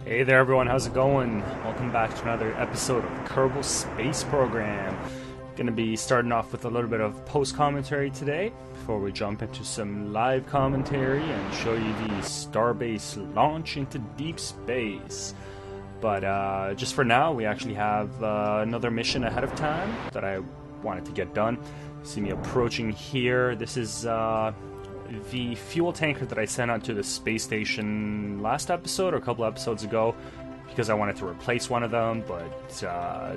Hey there everyone, how's it going? Welcome back to another episode of Kerbal Space Program. Gonna be starting off with a little bit of post-commentary today before we jump into some live commentary and show you the Starbase launch into deep space. But just for now, we actually have another mission ahead of time that I wanted to get done. See me approaching here. This is the fuel tanker that I sent out to the space station last episode or a couple episodes ago because I wanted to replace one of them, but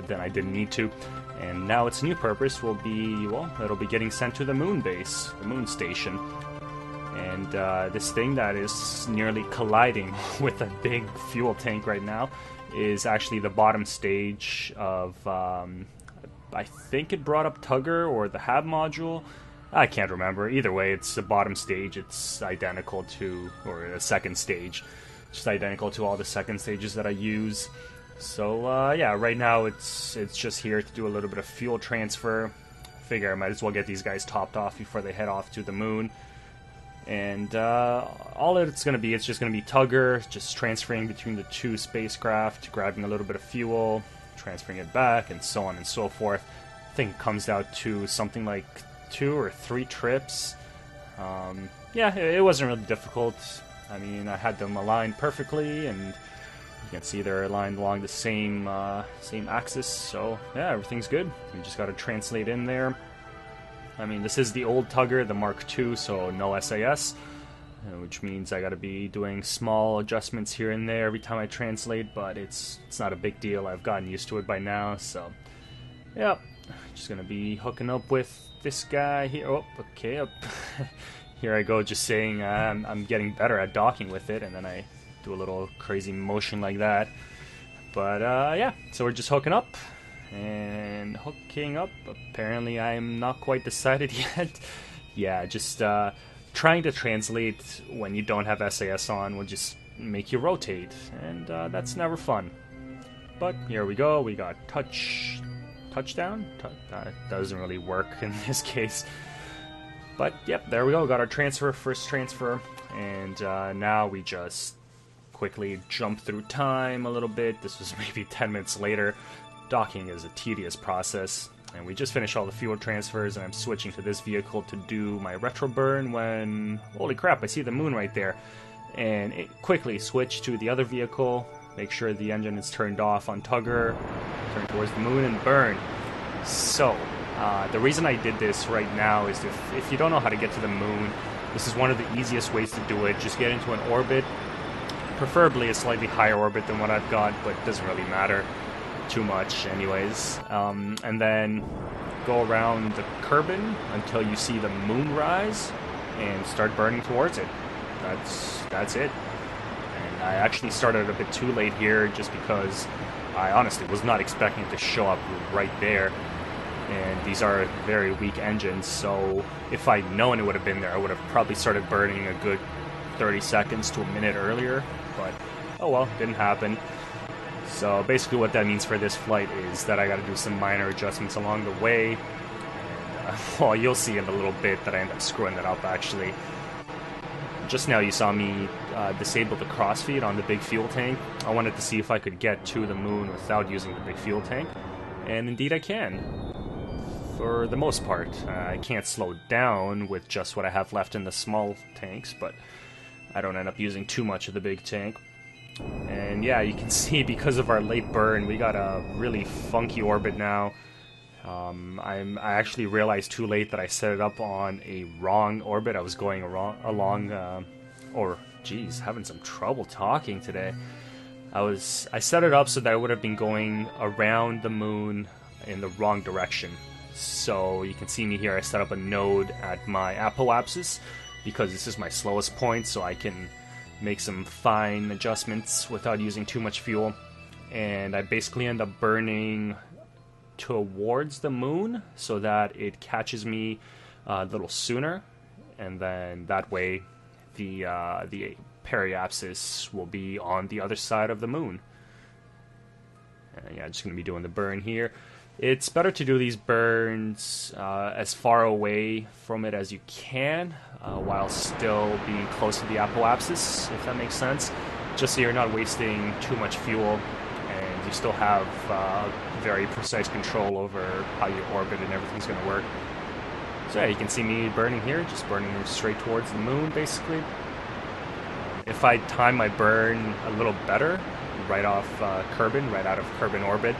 then I didn't need to. And now its new purpose will be, well, it'll be getting sent to the moon base, the moon station. And this thing that is nearly colliding with a big fuel tank right now is actually the bottom stage of, I think it brought up Tugger or the HAB module. I can't remember. Either way, it's the bottom stage. It's identical to, or a second stage. Just identical to all the second stages that I use. So, yeah, right now it's just here to do a little bit of fuel transfer. Figure I might as well get these guys topped off before they head off to the moon. And all it's going to be, it's just going to be Tugger, just transferring between the two spacecraft, grabbing a little bit of fuel, transferring it back, and so on and so forth. I think it comes out to something like 2 or 3 trips. Yeah, it wasn't really difficult. I mean, I had them aligned perfectly, and you can see they're aligned along the same axis. So yeah, everything's good. We just got to translate in there. I mean, this is the old Tugger, the Mark II, so no SAS, which means I got to be doing small adjustments here and there every time I translate. But it's not a big deal. I've gotten used to it by now. So yeah, just gonna be hooking up with this guy here. Oh, okay, up. Here I go, just saying I'm getting better at docking with it, and then I do a little crazy motion like that. But yeah, so we're just hooking up, and hooking up. Apparently I'm not quite decided yet. Yeah, just trying to translate when you don't have SAS on will just make you rotate, and that's never fun. But here we go, we got touchdown? That doesn't really work in this case. But yep, there we go. Got our transfer, first transfer. And now we just quickly jump through time a little bit. This was maybe 10 minutes later. Docking is a tedious process. And we just finished all the fuel transfers, and I'm switching to this vehicle to do my retro burn when... Holy crap, I see the moon right there. And it quickly switch to the other vehicle. Make sure the engine is turned off on Tugger. Turn towards the moon and burn. So, the reason I did this right now is if you don't know how to get to the moon, this is one of the easiest ways to do it. Just get into an orbit, preferably a slightly higher orbit than what I've got, but it doesn't really matter too much anyways. And then go around the Kerbin until you see the moon rise and start burning towards it. That's it. And I actually started a bit too late here just because I honestly was not expecting it to show up right there. And these are very weak engines, so if I'd known it would have been there, I would have probably started burning a good 30 seconds to a minute earlier. But, oh well, didn't happen. So basically what that means for this flight is that I gotta do some minor adjustments along the way. And, well, you'll see in a little bit that I end up screwing that up, actually. Just now you saw me disable the crossfeed on the big fuel tank. I wanted to see if I could get to the moon without using the big fuel tank. And indeed I can. For the most part. I can't slow down with just what I have left in the small tanks, but I don't end up using too much of the big tank. And yeah, you can see because of our late burn, we got a really funky orbit now. I actually realized too late that I set it up on a wrong orbit. I was going geez, having some trouble talking today. I set it up so that I would have been going around the moon in the wrong direction. So you can see me here, I set up a node at my apoapsis because this is my slowest point, so I can make some fine adjustments without using too much fuel. And I basically end up burning towards the moon so that it catches me a little sooner, and then that way the periapsis will be on the other side of the moon. Yeah, just going to be doing the burn here. It's better to do these burns as far away from it as you can, while still being close to the apoapsis, if that makes sense. just so you're not wasting too much fuel, and you still have very precise control over how you orbit and everything's going to work. So yeah, you can see me burning here, just burning straight towards the moon, basically. If I time my burn a little better, right off Kerbin, right out of Kerbin orbit,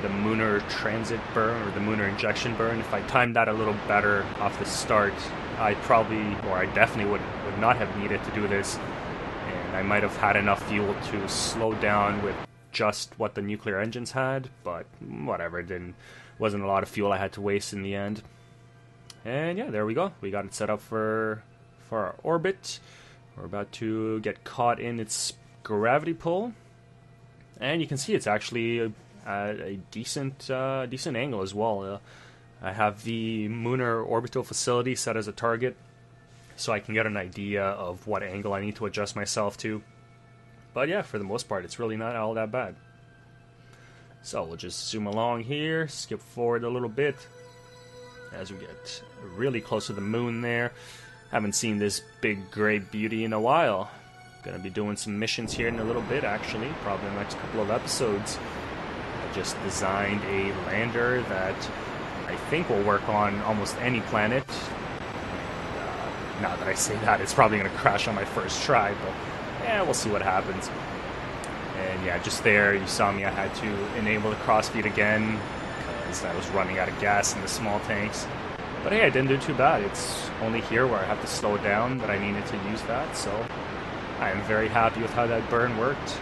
the Lunar Transit burn, or the Lunar Injection burn, if I timed that a little better off the start, I definitely would not have needed to do this, and I might have had enough fuel to slow down with just what the nuclear engines had, but whatever, wasn't a lot of fuel I had to waste in the end. And yeah, there we go. We got it set up for our orbit. We're about to get caught in its gravity pull, and you can see it's actually a decent angle as well. I have the Lunar Orbital Facility set as a target, so I can get an idea of what angle I need to adjust myself to. But yeah, for the most part, it's really not all that bad. So we'll just zoom along here, skip forward a little bit as we get really close to the moon there. Haven't seen this big gray beauty in a while. Gonna be doing some missions here in a little bit, actually, probably in the next couple of episodes. I just designed a lander that I think will work on almost any planet. Now that I say that, it's probably gonna crash on my first try, but yeah, we'll see what happens. And yeah, just there, you saw me, I had to enable the crossfeed again, because I was running out of gas in the small tanks. But hey, I didn't do too bad. It's only here where I have to slow down that I needed to use that, so I am very happy with how that burn worked,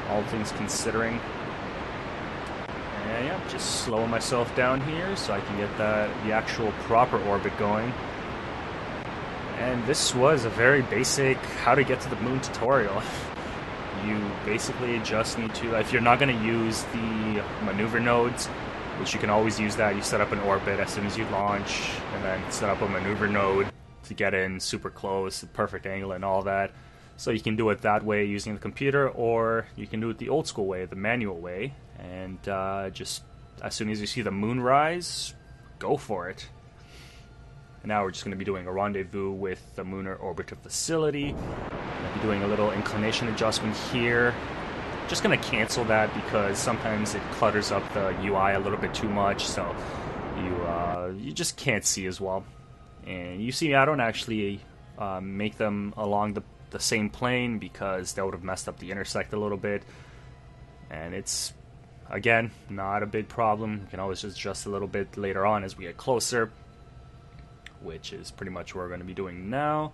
all things considering. And yeah, just slowing myself down here so I can get the actual proper orbit going. And this was a very basic how to get to the moon tutorial. You basically just need to, if you're not going to use the maneuver nodes, which you can always use that, you set up an orbit as soon as you launch, and then set up a maneuver node to get in super close, the perfect angle and all that. So you can do it that way using the computer, or you can do it the old school way, the manual way, and just as soon as you see the moon rise, go for it. And now we're just going to be doing a rendezvous with the Lunar Orbital Facility. I'll be doing a little inclination adjustment here. Just going to cancel that because sometimes it clutters up the UI a little bit too much, so you just can't see as well. And you see, I don't actually make them along the same plane because that would have messed up the intersect a little bit. And it's, again, not a big problem. You can always just adjust a little bit later on as we get closer, which is pretty much what we're going to be doing now.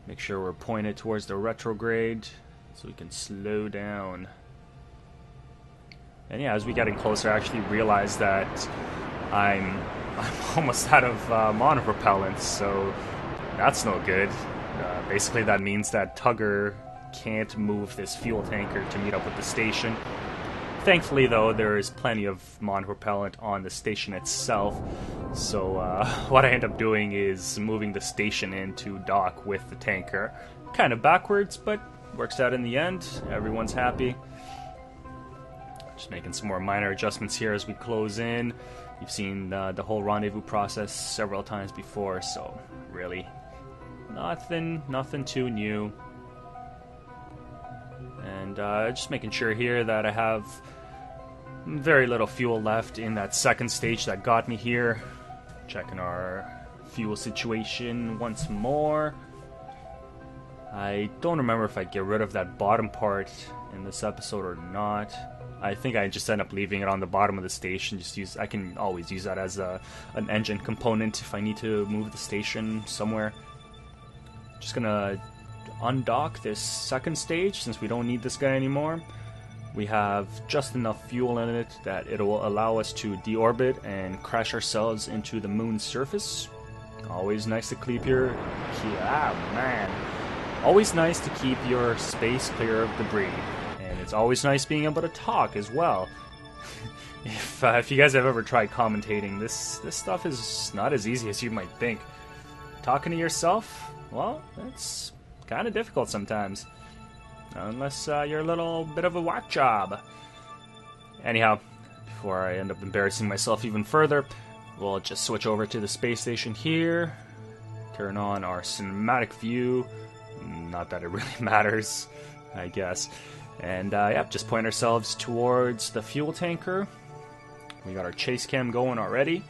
Make sure we're pointed towards the retrograde so we can slow down. And yeah, as we get in closer, I actually realized that I'm almost out of monopropellant, so that's no good. Basically, that means that Tugger can't move this fuel tanker to meet up with the station. Thankfully, though, there is plenty of monopropellant on the station itself, so what I end up doing is moving the station in to dock with the tanker. Kind of backwards, but works out in the end. Everyone's happy. Just making some more minor adjustments here as we close in. You've seen the whole rendezvous process several times before, so really nothing too new. And just making sure here that I have very little fuel left in that second stage that got me here. Checking our fuel situation once more. I don't remember if I get rid of that bottom part in this episode or not. I think I just end up leaving it on the bottom of the station. I can always use that as an engine component if I need to move the station somewhere. Just gonna undock this second stage since we don't need this guy anymore. We have just enough fuel in it that it will allow us to deorbit and crash ourselves into the moon's surface. Always nice to keep always nice to keep your space clear of debris. And it's always nice being able to talk as well. If you guys have ever tried commentating, this stuff is not as easy as you might think. Talking to yourself, well, it's kind of difficult sometimes. Unless you're a little bit of a whack job. Anyhow, before I end up embarrassing myself even further, we'll just switch over to the space station here. Turn on our cinematic view. not that it really matters, I guess. And yep, just point ourselves towards the fuel tanker. We got our chase cam going already.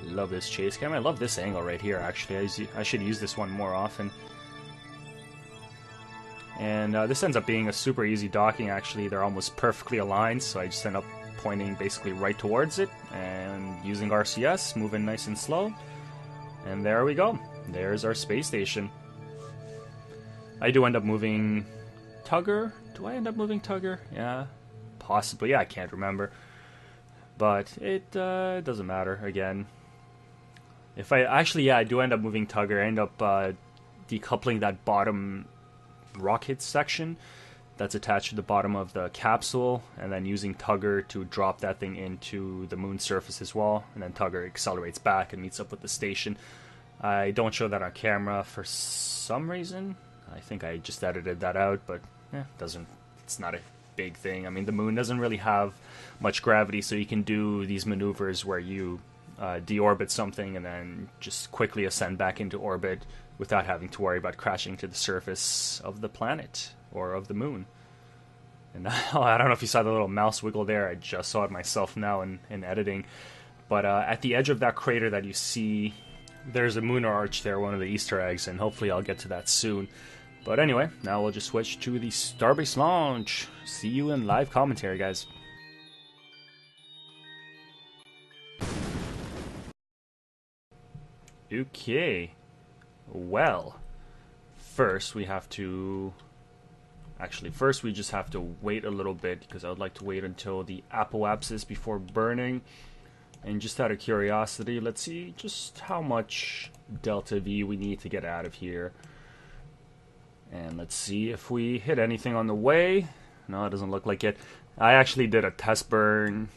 Love this chase cam. I love this angle right here, actually. I should use this one more often. And this ends up being a super easy docking, actually. They're almost perfectly aligned, so I just end up pointing basically right towards it and using RCS, moving nice and slow. And there we go. There's our space station. I do end up moving Tugger. Do I end up moving Tugger? Yeah, possibly. Yeah, I can't remember. But it doesn't matter, again. If I actually, yeah, I do end up moving Tugger. I end up decoupling that bottom rocket section that's attached to the bottom of the capsule, and then using Tugger to drop that thing into the moon's surface as well. And then Tugger accelerates back and meets up with the station. I don't show that on camera for some reason. I think I just edited that out, but it's not a big thing. I mean, the moon doesn't really have much gravity, so you can do these maneuvers where you deorbit something and then just quickly ascend back into orbit without having to worry about crashing to the surface of the planet or of the moon. And I don't know if you saw the little mouse wiggle there. I just saw it myself now in editing. But at the edge of that crater that you see, there's a lunar arch there, one of the Easter eggs, and hopefully I'll get to that soon. But anyway, now we'll just switch to the Starbase launch. See you in live commentary, guys. Okay. Well, first we have to... Actually, first we just have to wait a little bit, because I would like to wait until the apoapsis before burning. And just out of curiosity, let's see just how much delta V we need to get out of here. And let's see if we hit anything on the way. No, it doesn't look like it. I actually did a test burn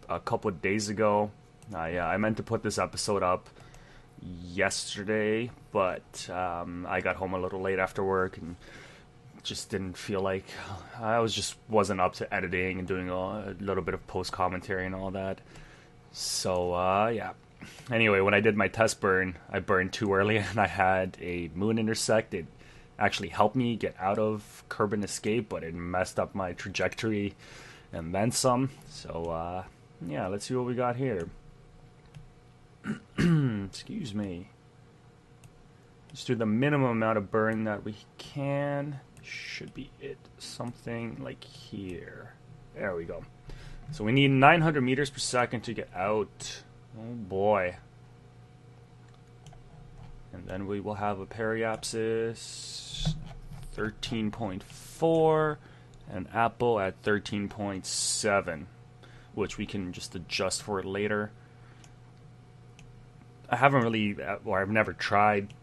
a couple of days ago. I meant to put this episode up yesterday, but I got home a little late after work and just didn't feel like... wasn't up to editing and doing a little bit of post commentary and all that. So yeah. Anyway, when I did my test burn, I burned too early and I had a moon intersect. It actually helped me get out of Kerbal escape, but it messed up my trajectory and then some. So yeah, let's see what we got here. Excuse me. Just do the minimum amount of burn that we can. Should be it. Something like here. There we go. So we need 900 meters per second to get out. Oh boy. And then we will have a periapsis 13.4 and Apple at 13.7, which we can just adjust for it later. I haven't really, or I've never tried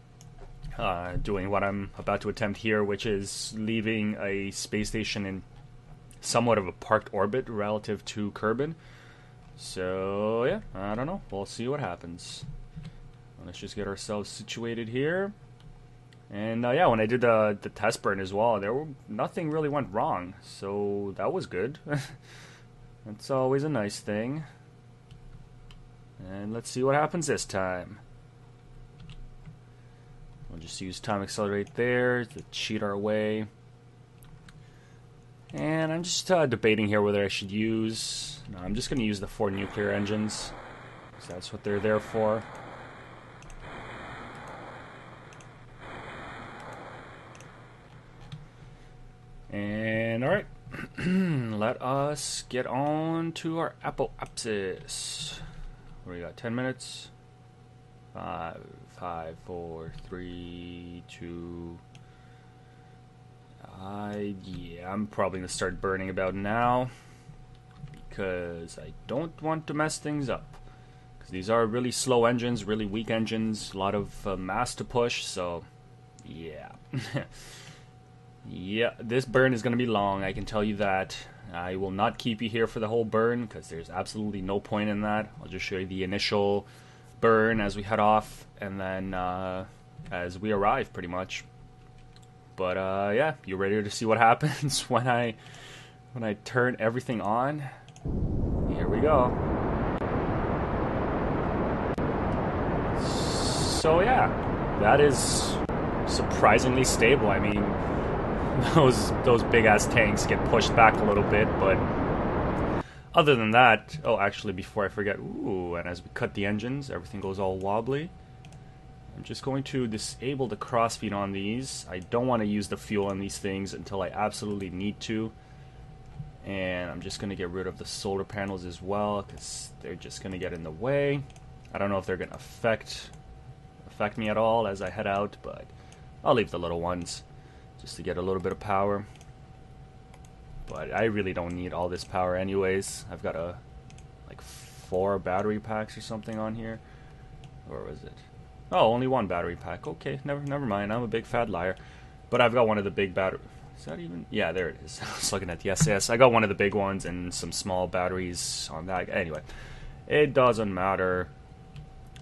doing what I'm about to attempt here, which is leaving a space station in somewhat of a parked orbit relative to Kerbal. So yeah, I don't know. We'll see what happens. Let's just get ourselves situated here. And yeah, when I did the test burn as well, nothing really went wrong. So that was good. That's always a nice thing. And let's see what happens this time. We'll just use time accelerate there to cheat our way. And I'm just debating here whether I should use... No, I'm just going to use the 4 nuclear engines, because that's what they're there for. And alright, let us get on to our apoapsis. We got 10 minutes. 5, 4, 3, 2... yeah, I'm probably going to start burning about now, because I don't want to mess things up. Because these are really slow engines, really weak engines, a lot of mass to push, so yeah. Yeah, this burn is going to be long, I can tell you that. I will not keep you here for the whole burn, because there's absolutely no point in that. I'll just show you the initial burn as we head off, and then as we arrive, pretty much. But yeah, you ready to see what happens when I turn everything on? Here we go. So yeah, that is surprisingly stable. I mean, those big ass tanks get pushed back a little bit, but other than that, oh, actually, before I forget, ooh, and as we cut the engines, everything goes all wobbly. I'm just going to disable the crossfeed on these. I don't want to use the fuel on these things until I absolutely need to. And I'm just going to get rid of the solar panels as well, because they're just going to get in the way. I don't know if they're going to affect me at all as I head out, but I'll leave the little ones just to get a little bit of power. But I really don't need all this power anyways. I've got like 4 battery packs or something on here. Or was it? Oh, only 1 battery pack. Okay, never mind. I'm a big fat liar. But I've got one of the big battery. Is that even? Yeah, there it is. I was looking at the SAS. I got one of the big ones and some small batteries on that. Anyway, it doesn't matter.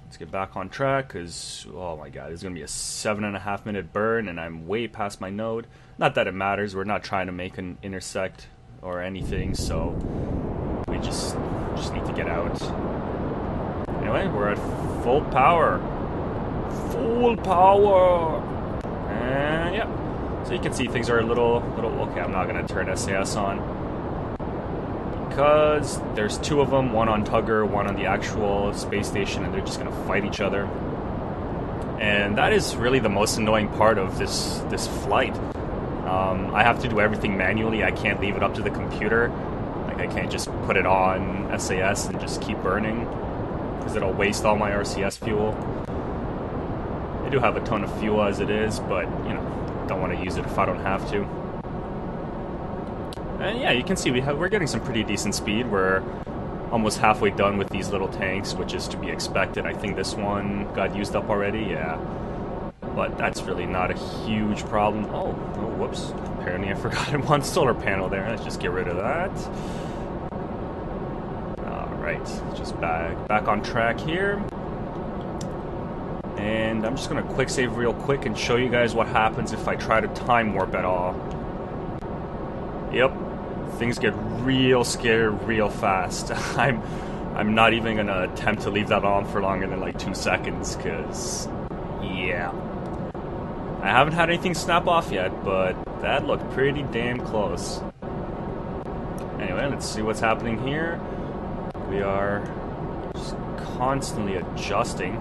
Let's get back on track, because, oh my god, it's going to be a 7.5 minute burn, and I'm way past my node. Not that it matters, we're not trying to make an intersect or anything, so we just need to get out. Anyway, we're at full power. Full power! And yeah, so you can see things are a little, okay, I'm not going to turn SAS on, because there's 2 of them, one on Tugger, one on the actual space station, and they're just going to fight each other. And that is really the most annoying part of this flight. I have to do everything manually. I can't leave it up to the computer. Like, I can't just put it on SAS and just keep burning, because it'll waste all my RCS fuel. I do have a ton of fuel as it is, but, you know, don't want to use it if I don't have to. And yeah, you can see we're getting some pretty decent speed. We're almost halfway done with these little tanks, which is to be expected. I think this one got used up already, yeah. But that's really not a huge problem. Oh, whoops. Apparently I forgot one solar panel there. Let's just get rid of that. Alright, just back on track here. And I'm just going to quick save real quick and show you guys what happens if I try to time warp at all. Yep. Things get real scary real fast. I'm not even gonna attempt to leave that on for longer than like 2 seconds, because yeah, I haven't had anything snap off yet, but that looked pretty damn close. Anyway, let's see what's happening here. We are just constantly adjusting,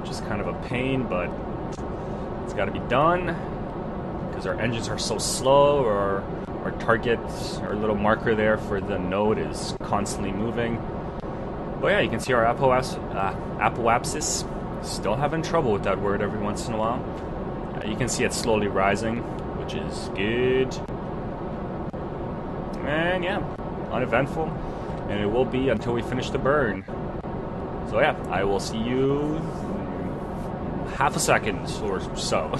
which is kind of a pain, but it's got to be done because our engines are so slow, or our target, our little marker there for the node is constantly moving. But yeah, you can see our apoapsis still having trouble with that word every once in a while. You can see it slowly rising, which is good. And yeah, uneventful. And it will be until we finish the burn. So yeah, I will see you in half a second or so.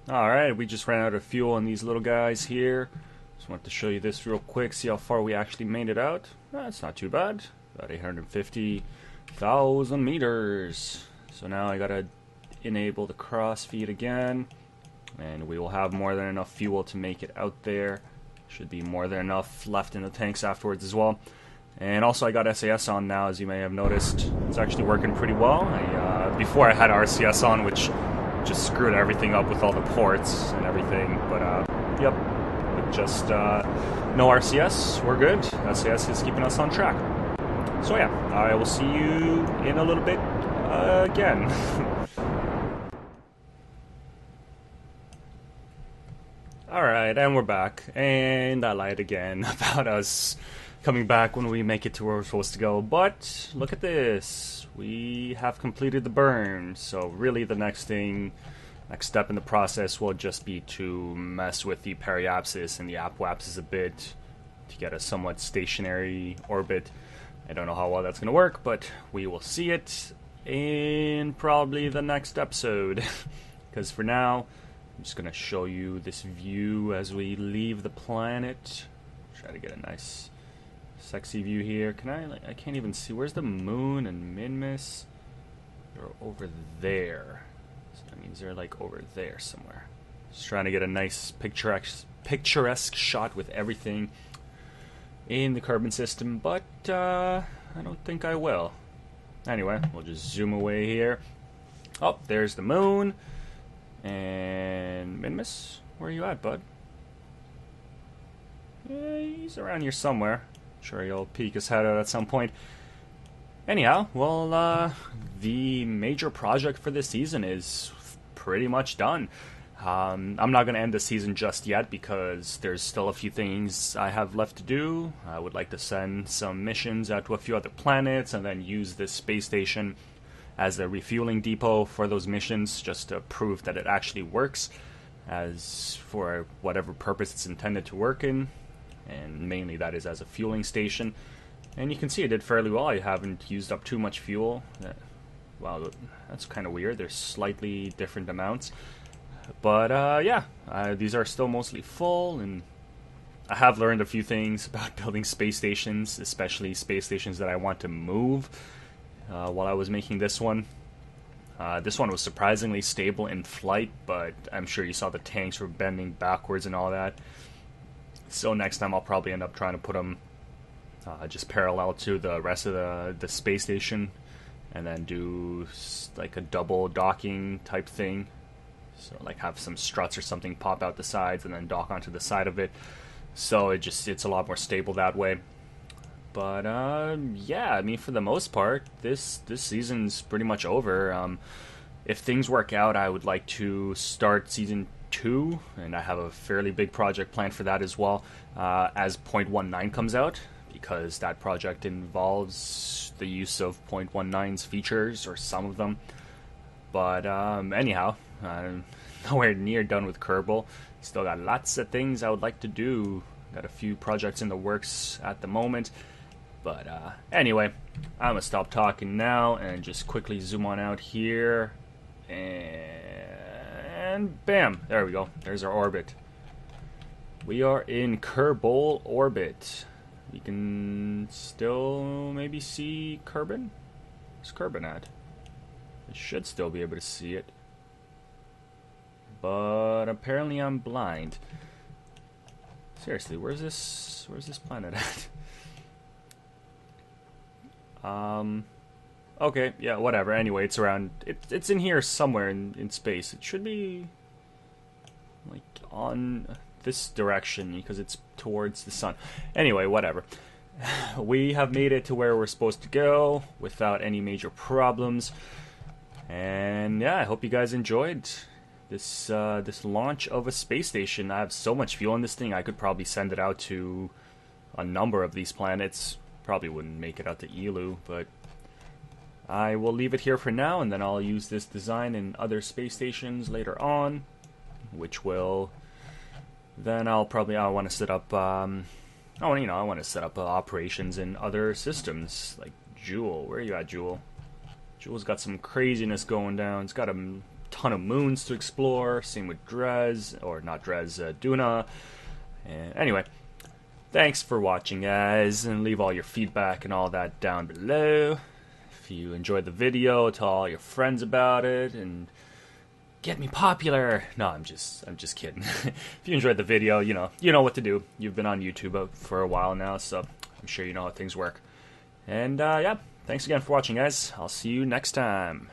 Alright, we just ran out of fuel on these little guys here. Just wanted to show you this real quick, see how far we actually made it out. That's not too bad. About 850,000 meters. So now I gotta enable the crossfeed again, and we will have more than enough fuel to make it out there. Should be more than enough left in the tanks afterwards as well. And also I got SAS on now, as you may have noticed. It's actually working pretty well. Before I had RCS on, which just screwed everything up with all the ports and everything, but yep, with just no RCS, we're good. SAS is keeping us on track. So yeah, I will see you in a little bit again. Alright, and we're back, and I lied again about us coming back when we make it to where we're supposed to go, but look at this. We have completed the burn, so really the next step in the process will just be to mess with the periapsis and the apoapsis a bit to get a somewhat stationary orbit. I don't know how well that's going to work, but we will see it in probably the next episode. Because for now, I'm just going to show you this view as we leave the planet. Try to get a nice sexy view here. Can I can't even see. Where's the moon and Minmus? They're over there. So that means they're like over there somewhere. Just trying to get a nice picturesque shot with everything in the carbon system, but I don't think I will. Anyway, we'll just zoom away here. Oh, there's the moon. And Minimus, where are you at, bud? Yeah, he's around here somewhere. Sure, he'll peek his head out at some point. Anyhow, well, the major project for this season is pretty much done. I'm not going to end the season just yet because there's still a few things I have left to do. I would like to send some missions out to a few other planets and then use this space station as a refueling depot for those missions, just to prove that it actually works as for whatever purpose it's intended to work in, and mainly that is as a fueling station. And you can see it did fairly well. I haven't used up too much fuel. Wow, that's kind of weird. There's slightly different amounts. But yeah, these are still mostly full, and I have learned a few things about building space stations, especially space stations that I want to move while I was making this one. This one was surprisingly stable in flight, but I'm sure you saw the tanks were bending backwards and all that. So next time I'll probably end up trying to put them just parallel to the rest of the space station, and then do like a double docking type thing. So like have some struts or something pop out the sides and then dock onto the side of it. So it's a lot more stable that way. But yeah, I mean, for the most part, this season's pretty much over. If things work out, I would like to start season 2, and I have a fairly big project planned for that as well, as 0.19 comes out, because that project involves the use of 0.19's features, or some of them. But anyhow, I'm nowhere near done with Kerbal. Still got lots of things I would like to do. Got a few projects in the works at the moment. But anyway, I'm going to stop talking now and just quickly zoom on out here. And bam! There we go. There's our orbit. We are in Kerbol orbit. We can still maybe see Kerbin? Where's Kerbin at? I should still be able to see it. But apparently I'm blind. Seriously, where's this planet at? Okay, yeah, whatever. Anyway, it's around, it's in here somewhere in space. It should be like on this direction because it's towards the sun. Anyway, whatever. We have made it to where we're supposed to go without any major problems. And yeah, I hope you guys enjoyed this launch of a space station. I have so much fuel in this thing, I could probably send it out to a number of these planets. Probably wouldn't make it out to Elu, but I will leave it here for now, and then I'll use this design in other space stations later on, which will then I want to set up I want to set up operations in other systems like Jewel. Where are you at, Jewel? Jewel's got some craziness going down. It's got a ton of moons to explore. Same with Dres, or not Dres, Duna. And anyway, thanks for watching, guys, and leave all your feedback and all that down below. If you enjoyed the video, tell all your friends about it and get me popular. No, I'm just kidding. If you enjoyed the video, you know what to do. You've been on YouTube for a while now, so I'm sure you know how things work. And yeah, thanks again for watching, guys. I'll see you next time.